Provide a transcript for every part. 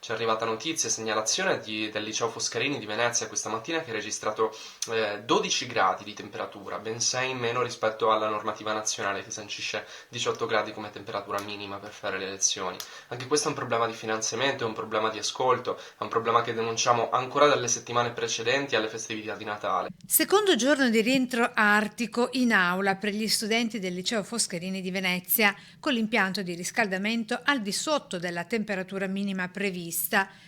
Ci è arrivata notizia, segnalazione del liceo Foscarini di Venezia questa mattina che ha registrato 12 gradi di temperatura, ben 6 in meno rispetto alla normativa nazionale che sancisce 18 gradi come temperatura minima per fare le lezioni. Anche questo è un problema di finanziamento, è un problema di ascolto, è un problema che denunciamo ancora dalle settimane precedenti alle festività di Natale. Secondo giorno di rientro artico in aula per gli studenti del liceo Foscarini di Venezia, con l'impianto di riscaldamento al di sotto della temperatura minima prevista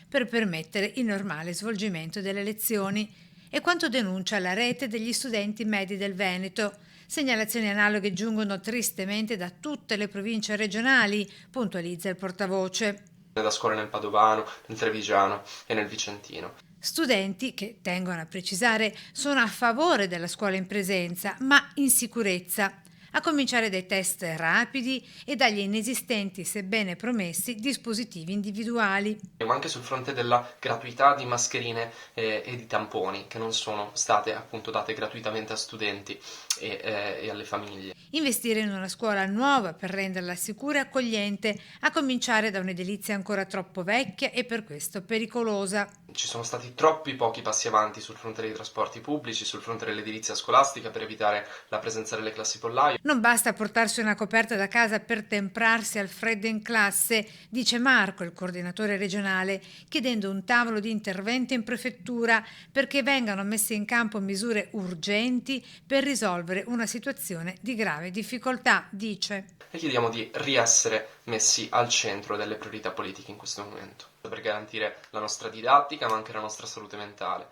per permettere il normale svolgimento delle lezioni. È quanto denuncia la rete degli studenti medi del Veneto. Segnalazioni analoghe giungono tristemente da tutte le province regionali, puntualizza il portavoce. Da scuole nel Padovano, nel Trevigiano e nel Vicentino. Studenti che, tengono a precisare, sono a favore della scuola in presenza, ma in sicurezza, a cominciare dai test rapidi e dagli inesistenti, sebbene promessi, dispositivi individuali. Ma anche sul fronte della gratuità di mascherine e di tamponi, che non sono state appunto date gratuitamente a studenti e alle famiglie. Investire in una scuola nuova per renderla sicura e accogliente, a cominciare da un'edilizia ancora troppo vecchia e per questo pericolosa. Ci sono stati troppi pochi passi avanti sul fronte dei trasporti pubblici, sul fronte dell'edilizia scolastica per evitare la presenza delle classi pollaio. Non basta portarsi una coperta da casa per temprarsi al freddo in classe, dice Marco, il coordinatore regionale, chiedendo un tavolo di intervento in prefettura perché vengano messe in campo misure urgenti per risolvere una situazione di grave difficoltà, dice. E chiediamo di riessere messi al centro delle priorità politiche in questo momento, per garantire la nostra didattica ma anche la nostra salute mentale.